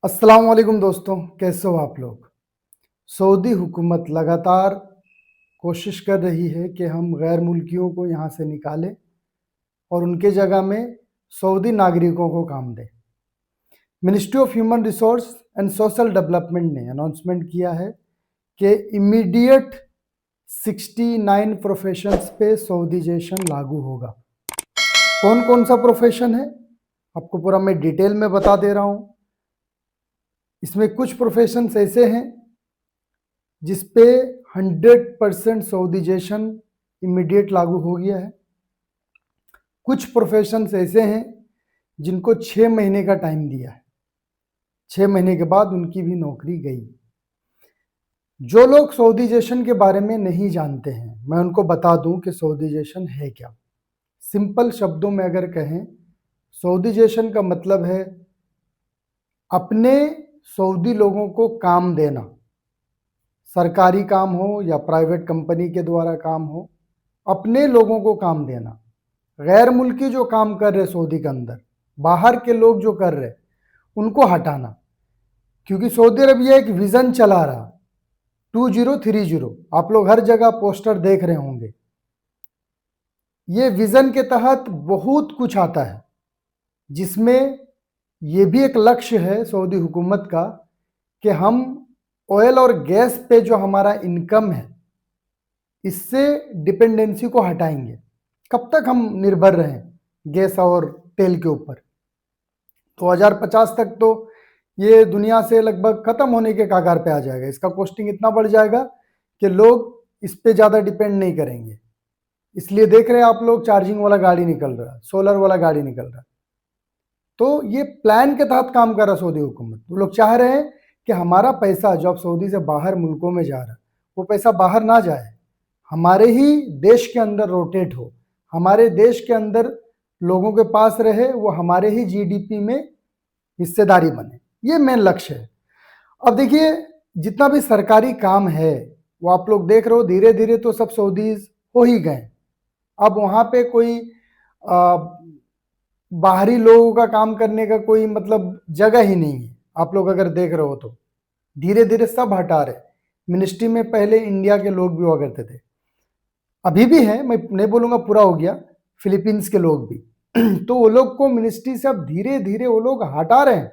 अस्सलाम वालेकुम दोस्तों, कैसे हो आप लोग। सऊदी हुकूमत लगातार कोशिश कर रही है कि हम गैर मुल्कियों को यहाँ से निकालें और उनके जगह में सऊदी नागरिकों को काम दें। Ministry of human resource and social development ने अनाउंसमेंट किया है कि इमीडिएट 69 प्रोफेशंस पे सऊदीजेशन लागू होगा। कौन कौन सा प्रोफेशन है आपको पूरा मैं डिटेल में बता दे रहा हूँ। इसमें कुछ प्रोफेशंस ऐसे हैं जिस पे 100% सऊदीजेशन इमीडिएट लागू हो गया है। कुछ प्रोफेशंस ऐसे हैं जिनको 6 महीने का टाइम दिया है, 6 महीने के बाद उनकी भी नौकरी गई। जो लोग सऊदीजेशन के बारे में नहीं जानते हैं, मैं उनको बता दूं कि सऊदीजेशन है क्या। सिंपल शब्दों में अगर कहें, सऊदीजेशन का मतलब है अपने सऊदी लोगों को काम देना, सरकारी काम हो या प्राइवेट कंपनी के द्वारा काम हो, अपने लोगों को काम देना। गैर मुल्की जो काम कर रहे सऊदी के अंदर, बाहर के लोग जो कर रहे उनको हटाना। क्योंकि सऊदी अरबिया एक विजन चला रहा 2030, आप लोग हर जगह पोस्टर देख रहे होंगे। ये विजन के तहत बहुत कुछ आता है, जिसमें ये भी एक लक्ष्य है सऊदी हुकूमत का कि हम ऑयल और गैस पे जो हमारा इनकम है, इससे डिपेंडेंसी को हटाएंगे। कब तक हम निर्भर रहें गैस और तेल के ऊपर। 2050 तक तो ये दुनिया से लगभग खत्म होने के कगार पे आ जाएगा। इसका कॉस्टिंग इतना बढ़ जाएगा कि लोग इस पे ज़्यादा डिपेंड नहीं करेंगे। इसलिए देख रहे हैं आप लोग, चार्जिंग वाला गाड़ी निकल रहा है, सोलर वाला गाड़ी निकल रहा है। तो ये प्लान के तहत काम कर रहा सऊदी हुकूमत। वो लोग चाह रहे हैं कि हमारा पैसा जो अब सऊदी से बाहर मुल्कों में जा रहा है, वो पैसा बाहर ना जाए, हमारे ही देश के अंदर रोटेट हो, हमारे देश के अंदर लोगों के पास रहे, वो हमारे ही जीडीपी में हिस्सेदारी बने। ये मेन लक्ष्य है। अब देखिए, जितना भी सरकारी काम है वो आप लोग देख रहे हो, धीरे धीरे तो सब सऊदीज हो ही गए। अब वहाँ पे कोई बाहरी लोगों का काम करने का कोई मतलब जगह ही नहीं है। आप लोग अगर देख रहे हो तो धीरे धीरे सब हटा रहे। मिनिस्ट्री में पहले इंडिया के लोग भी हुआ करते थे, अभी भी हैं, मैं नहीं बोलूँगा पूरा हो गया, फिलीपींस के लोग भी तो वो लोग को मिनिस्ट्री से अब धीरे धीरे वो लोग हटा रहे हैं।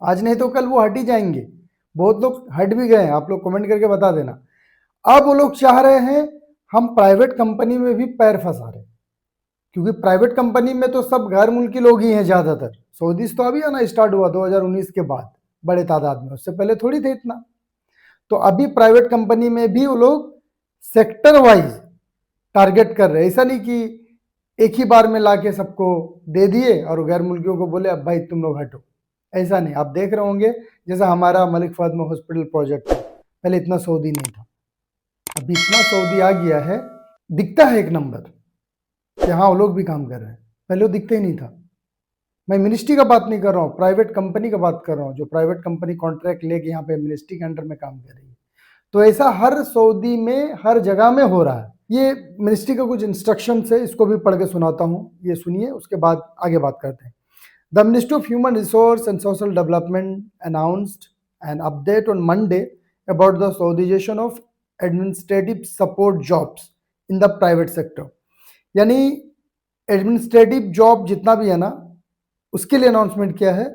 आज नहीं तो कल वो हट ही जाएंगे। बहुत लोग हट भी गए हैं, आप लोग कमेंट करके बता देना। अब वो लोग चाह रहे हैं हम प्राइवेट कंपनी में भी पैर फंसा रहे, क्योंकि प्राइवेट कंपनी में तो सब गैर मुल्की लोग ही हैं ज़्यादातर। सऊदीज तो अभी आना स्टार्ट हुआ 2019 के बाद बड़े तादाद में, उससे पहले थोड़ी थे इतना। तो अभी प्राइवेट कंपनी में भी वो लोग सेक्टर वाइज टारगेट कर रहे हैं। ऐसा नहीं कि एक ही बार में लाके सबको दे दिए और गैर मुल्कियों को बोले अब भाई तुम लोग हटो। ऐसा नहीं, आप देख रहे होंगे जैसा हमारा मलिक फहद में हॉस्पिटल प्रोजेक्ट है, पहले इतना सऊदी नहीं था, अभी इतना सऊदी आ गया है। दिखता है एक नंबर कि हाँ वो लोग भी काम कर रहे हैं, पहले वो दिखता ही नहीं था। मैं मिनिस्ट्री का बात नहीं कर रहा हूँ, प्राइवेट कंपनी का बात कर रहा हूँ, जो प्राइवेट कंपनी कॉन्ट्रैक्ट लेके यहाँ पे मिनिस्ट्री के अंडर में काम कर रही है। तो ऐसा हर सऊदी में हर जगह में हो रहा है। ये मिनिस्ट्री का कुछ इंस्ट्रक्शन है, इसको भी पढ़ के सुनाता हूँ, ये सुनिए, उसके बाद आगे बात करते हैं। The ministry of human resource and social development announced an update on Monday about the Saudization of administrative support jobs in the private sector. यानी एडमिनिस्ट्रेटिव जॉब जितना भी है ना, उसके लिए अनाउंसमेंट किया है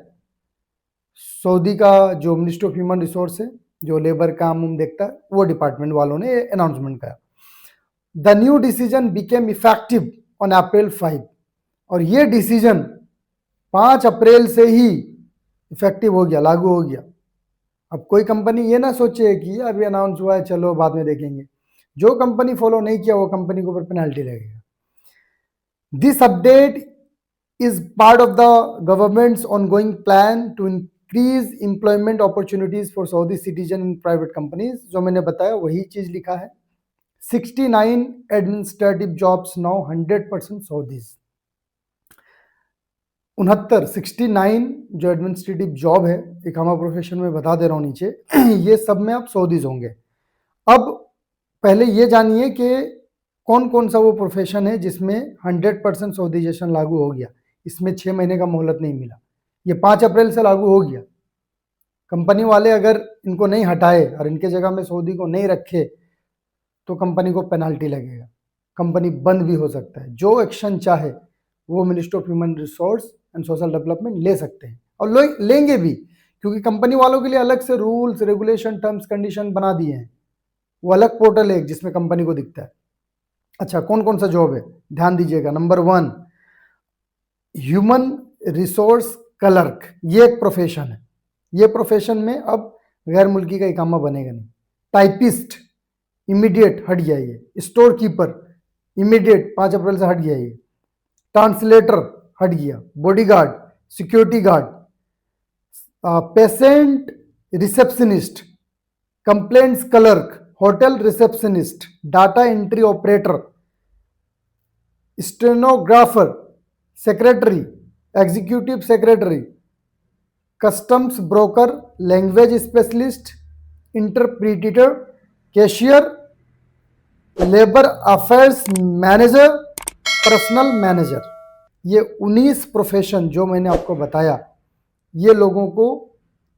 सऊदी का जो मिनिस्ट्री ऑफ ह्यूमन रिसोर्स है, जो लेबर काम देखता है, वो डिपार्टमेंट वालों ने अनाउंसमेंट किया। The new decision became effective on April 5, और ये डिसीजन 5 अप्रैल से ही इफेक्टिव हो गया, लागू हो गया। अब कोई कंपनी ये ना सोचे कि अभी अनाउंस हुआ है चलो बाद में देखेंगे। जो कंपनी फॉलो नहीं किया वो कंपनी के ऊपर पेनल्टी लगेगा। This update is part of the government's ongoing plan to increase employment opportunities for Saudi citizen in private companies। जो मैंने बताया वही चीज लिखा है। 69 administrative jobs now 100% Saudis। 69 जो एडमिनिस्ट्रेटिव जॉब है, एक हमारा प्रोफेशन में बता दे रहा हूँ नीचे ये सब में आप सऊदीज होंगे। अब पहले ये जानिए कि कौन कौन सा वो प्रोफेशन है जिसमें 100% सऊदीजेशन लागू हो गया। इसमें 6 महीने का मोहलत नहीं मिला, ये 5 अप्रैल से लागू हो गया। कंपनी वाले अगर इनको नहीं हटाए और इनके जगह में सऊदी को नहीं रखे तो कंपनी को पेनल्टी लगेगा, कंपनी बंद भी हो सकता है। जो एक्शन चाहे वो ministry of human resource and social development ले सकते हैं और लेंगे भी, क्योंकि कंपनी वालों के लिए अलग से रूल्स रेगुलेशन टर्म्स कंडीशन बना दिए हैं। वो अलग पोर्टल है जिसमें कंपनी को दिखता है। अच्छा, कौन कौन सा जॉब है, ध्यान दीजिएगा। नंबर 1, ह्यूमन रिसोर्स क्लर्क, ये एक प्रोफेशन है। ये प्रोफेशन में अब गैर मुल्की का इकामा बनेगा नहीं। टाइपिस्ट इमीडिएट हट गया ये। स्टोर कीपर इमीडिएट 5 अप्रैल से हट गया ये। ट्रांसलेटर हट गया। Bodyguard, security guard, patient receptionist, complaints clerk, hotel receptionist, data entry operator, stenographer, secretary, executive secretary, customs broker, language specialist, interpreter, cashier, labour affairs manager, personal manager. ये 19 profession जो मैंने आपको बताया, ये लोगों को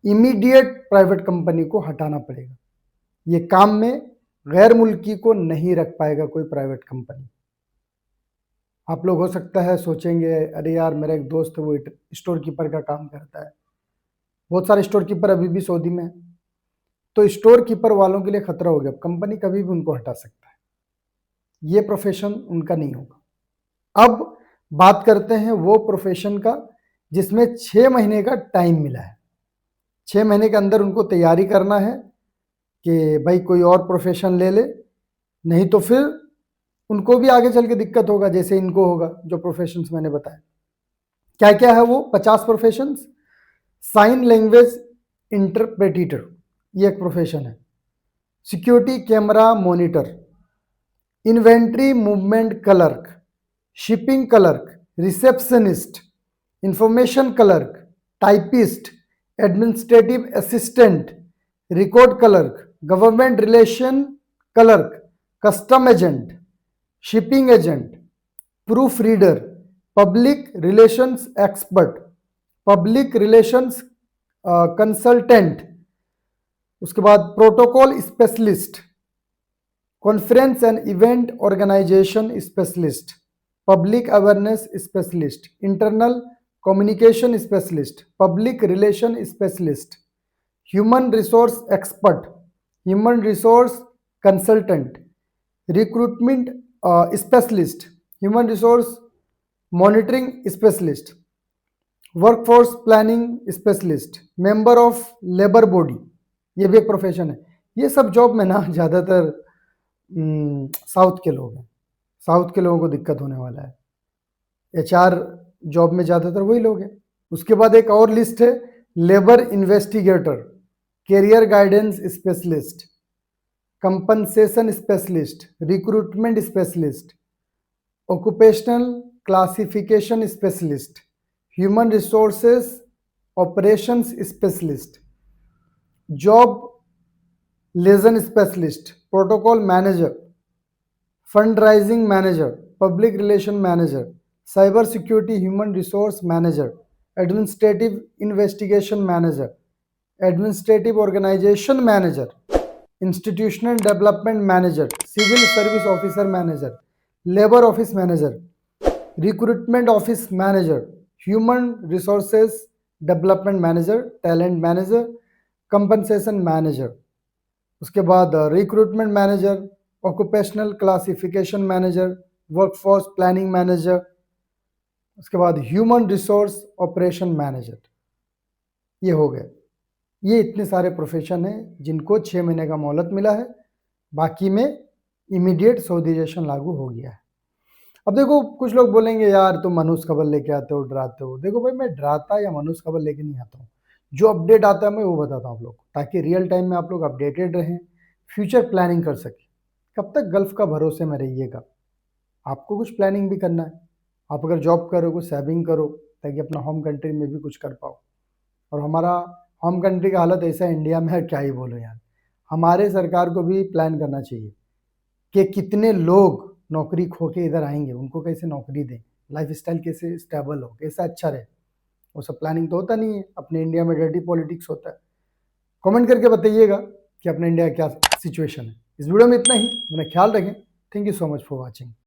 इमीडिएट प्राइवेट कंपनी को हटाना पड़ेगा। ये काम में गैर मुल्की को नहीं रख पाएगा कोई प्राइवेट कंपनी। आप लोग हो सकता है सोचेंगे, अरे यार मेरा एक दोस्त है वो स्टोर कीपर का काम करता है। बहुत सारे स्टोर कीपर अभी भी सऊदी में है, तो स्टोर कीपर वालों के लिए खतरा हो गया, कंपनी कभी भी उनको हटा सकता है। ये प्रोफेशन उनका नहीं होगा। अब बात करते हैं वो प्रोफेशन का जिसमें 6 महीने का टाइम मिला है। 6 महीने के अंदर उनको तैयारी करना है कि भाई कोई और प्रोफेशन ले ले, नहीं तो फिर उनको भी आगे चल के दिक्कत होगा जैसे इनको होगा। जो प्रोफेशंस मैंने बताया क्या क्या है वो 50 प्रोफेशंस। साइन लैंग्वेज इंटरप्रेटर, ये एक प्रोफेशन है। Security camera monitor, inventory movement clerk, shipping clerk, receptionist, information clerk, typist, administrative assistant, record clerk, government relation clerk, custom agent, shipping agent, proof reader, public relations expert, public relations consultant, उसके बाद protocol specialist, conference and event organisation specialist, public awareness specialist, internal communication specialist, public relation specialist, human resource expert, human resource consultant, recruitment specialist, human resource monitoring specialist, workforce planning specialist, member of labour body, ये भी एक profession है। ये सब job में ना ज़्यादातर south के लोग हैं। साउथ के लोगों को दिक्कत होने वाला है। HR जॉब में ज़्यादातर वही लोग हैं। उसके बाद एक और लिस्ट है, labour investigator, career guidance specialist, compensation specialist, recruitment specialist, occupational classification specialist, human resources operations specialist, job liaison specialist, protocol manager, fund raising manager, public relation manager, cyber security human resource manager, administrative investigation manager, administrative organisation manager, institutional development manager, civil service officer manager, labour office manager, recruitment office manager, human resources development manager, talent manager, compensation manager, उसके बाद recruitment manager, occupational classification manager, workforce planning manager, उसके बाद human resource operation manager. ये हो गए। ये इतने सारे प्रोफेशन हैं जिनको 6 महीने का मोहलत मिला है, बाकी में इमीडिएट सऊदीजेशन लागू हो गया है। अब देखो, कुछ लोग बोलेंगे यार तुम मनुष्य खबर लेके आते हो, डराते हो। देखो भाई, मैं डराता या मनुष्य खबर लेके नहीं आता हूँ। जो अपडेट आता है मैं वो बताता हूँ आप लोग को, ताकि रियल टाइम में आप लोग अपडेटेड रहें, फ्यूचर प्लानिंग कर सकें। कब तक गल्फ का भरोसे में रहिएगा, आपको कुछ प्लानिंग भी करना है। आप अगर जॉब करो, कुछ सेविंग करो, ताकि अपना होम कंट्री में भी कुछ कर पाओ। और हमारा होम कंट्री का हालत ऐसा है इंडिया में है, क्या ही बोलो यार। हमारे सरकार को भी प्लान करना चाहिए कि कितने लोग नौकरी खो के इधर आएंगे, उनको कैसे नौकरी दें, लाइफ स्टाइल कैसे स्टेबल हो, कैसा अच्छा रहे। वो सब प्लानिंग तो होता नहीं है। अपने इंडिया में डर्टी पॉलिटिक्स होता है। कमेंट करके बताइएगा कि अपने इंडिया का क्या सिचुएशन है। इस वीडियो में इतना ही, अपना ख्याल रखें। Thank you so much for watching.